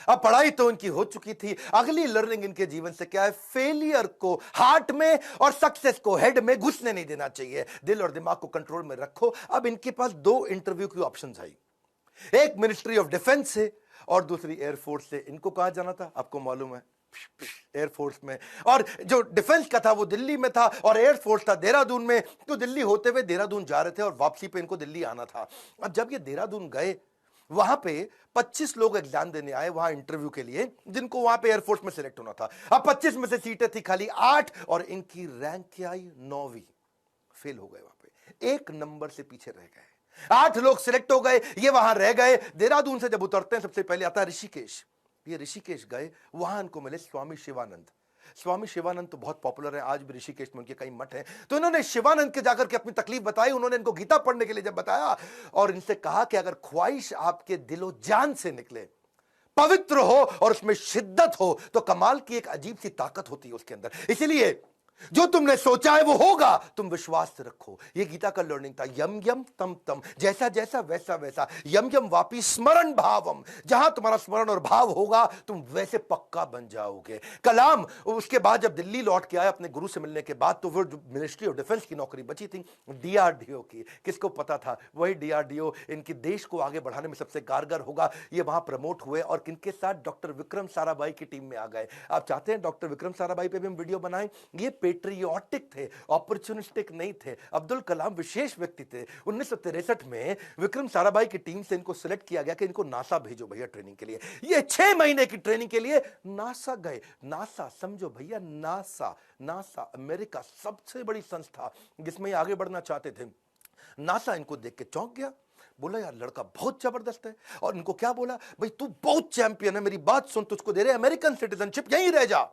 अब पढ़ाई तो इनकी हो चुकी थी, अगली लर्निंग इनके जीवन से क्या है? फेलियर को हार्ट में और सक्सेस को हेड में घुसने नहीं देना चाहिए। दिल और दिमाग को कंट्रोल में रखो। अब इनके पास दो इंटरव्यू की ऑप्शंस आई, एक मिनिस्ट्री ऑफ डिफेंस से और दूसरी एयरफोर्स से। इनको कहां जाना था आपको मालूम है? एयरफोर्स में। और जो डिफेंस का था वो दिल्ली में था और एयरफोर्स था देहरादून में। तो दिल्ली होते हुए देहरादून जा रहे थे और वापसी पे इनको दिल्ली आना था। अब जब ये देहरादून गए, वहां पे 25 लोग एग्जाम देने आए वहां इंटरव्यू के लिए, जिनको वहां पे एयरफोर्स में सिलेक्ट होना था। अब 25 में से सीटें थी खाली 8 और इनकी रैंक क्या आई? 9वीं। फेल हो गए वहां पे, एक नंबर से पीछे रह गए। 8 लोग सिलेक्ट हो गए, ये वहां रह गए। देहरादून से जब उतरते हैं सबसे पहले आता है ऋषिकेश। ये ऋषिकेश गए, वहां इनको मिले स्वामी शिवानंद। स्वामी शिवानंद तो बहुत पॉपुलर है, आज भी ऋषिकेश में उनके कई मठ हैं। तो इन्होंने शिवानंद के जाकर के अपनी तकलीफ बताई। उन्होंने इनको गीता पढ़ने के लिए जब बताया और इनसे कहा कि अगर ख्वाहिश आपके दिलो जान से निकले, पवित्र हो और उसमें शिद्दत हो, तो कमाल की एक अजीब सी ताकत होती है उसके अंदर। इसलिए जो तुमने सोचा है वो होगा, तुम विश्वास रखो। ये गीता का लर्निंग था। यम यम तम तम, जैसा जैसा वैसा वैसा। यम यम वापी स्मरण भावम, जहां तुम्हारा स्मरण और भाव होगा तुम वैसे पक्का बन जाओगे। कलाम उसके बाद जब दिल्ली लौट के आए अपने गुरु से मिलने के बाद, तो वो मिनिस्ट्री ऑफ डिफेंस की नौकरी बची थी डीआरडीओ की। किसको पता था वही डीआरडीओ इनके देश को आगे बढ़ाने में सबसे कारगर होगा। ये वहां प्रमोट हुए और किनके साथ? डॉक्टर विक्रम साराभाई की टीम में आ गए। आप चाहते हैं डॉक्टर विक्रम साराभाई पे भी हम वीडियो बनाएं? ये पेट्रियोटिक थे, अपॉर्चुनिस्टिक नहीं थे। अब्दुल कलाम विशेष व्यक्ति थे। 1963 में विक्रम साराभाई की टीम से इनको सिलेक्ट किया गया कि इनको नासा भेजो भैया ट्रेनिंग के लिए। ये 6 महीने की ट्रेनिंग के लिए नासा गए। नासा समझो भैया, नासा नासा अमेरिका सबसे बड़ी संस्था जिसमें ये आगे बढ़ना चाहते थे। नासा इनको देख के चौंक गया, बोला यार लड़का बहुत जबरदस्त है। और इनको क्या बोला? भाई तू बहुत चैंपियन है, मेरी बात सुन, तुझको दे रहे अमेरिकन सिटीजनशिप, यहीं रह जा,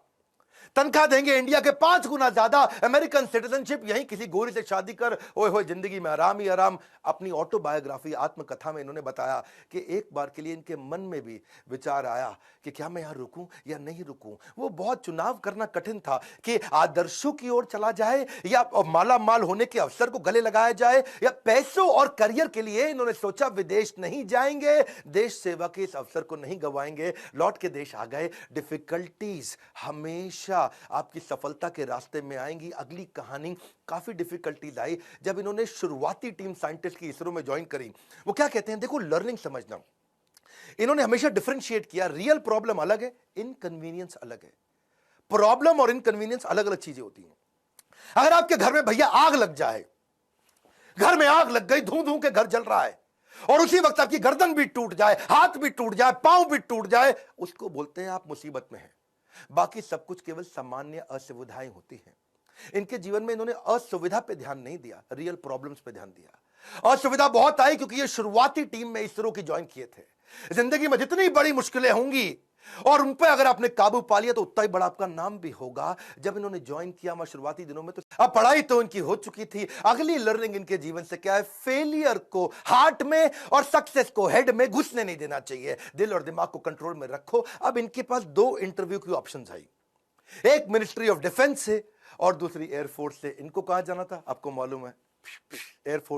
तनख्वाह देंगे इंडिया के 5 गुना ज्यादा, अमेरिकन सिटीजनशिप, यहीं किसी गोरी से शादी कर, ओए होए जिंदगी में आराम ही आराम। अपनी ऑटोबायोग्राफी आत्मकथा में इन्होंने बताया कि एक बार के लिए इनके मन में भी विचार आया कि क्या मैं यहां रुकूं या नहीं रुकूं। वो बहुत चुनाव करना कठिन था कि आदर्शों की ओर चला जाए या माला माल होने के अवसर को गले लगाया जाए, या पैसों और करियर के लिए इन्होंने सोचा विदेश नहीं जाएंगे, देश सेवा के इस अवसर को नहीं गवाएंगे। लौट के देश आ गए। डिफिकल्टीज हमेशा आपकी सफलता के रास्ते में आएंगी। अगली कहानी, काफी डिफिकल्टीज आई जब इन्होंने शुरुआती टीम साइंटिस्ट की इसरो में ज्वाइन करी। वो क्या कहते हैं, देखो लर्निंग समझना, इन्होंने हमेशा डिफरेंशिएट किया। रियल प्रॉब्लम अलग है, इनकन्वीनियंस अलग है। प्रॉब्लम और इनकन्वीनियंस अलग अलग चीजें होती हैं। अगर आपके घर में भैया आग लग जाए, घर में आग लग गई, धू धू के घर जल रहा है, और उसी वक्त आपकी गर्दन भी टूट जाए, हाथ भी टूट जाए, पांव भी टूट जाए, उसको बोलते हैं आप मुसीबत में हैं। बाकी सब कुछ केवल सामान्य असुविधाएं होती हैं। इनके जीवन में इन्होंने असुविधा पे ध्यान नहीं दिया, रियल प्रॉब्लम्स पे ध्यान दिया। असुविधा बहुत आई क्योंकि ये शुरुआती टीम में इसरो की ज्वाइन किए थे। जिंदगी में जितनी बड़ी मुश्किलें होंगी और उन पे अगर आपने काबू पा लिया तो उतना ही बड़ा आपका नाम भी होगा। जब इन्होंने ज्वाइन किया मैं शुरुआती दिनों में, तो अब पढ़ाई तो इनकी हो चुकी थी, अगली लर्निंग इनके जीवन से क्या है? फेलियर को हार्ट में और सक्सेस को हेड में घुसने नहीं देना चाहिए। दिल और दिमाग को कंट्रोल में रखो। अब इनके पास दो इंटरव्यू की ऑप्शंस आई, एक मिनिस्ट्री ऑफ डिफेंस से और दूसरी एयरफोर्स से। इनको कहां जाना था आपको मालूम है? एयरफोर्स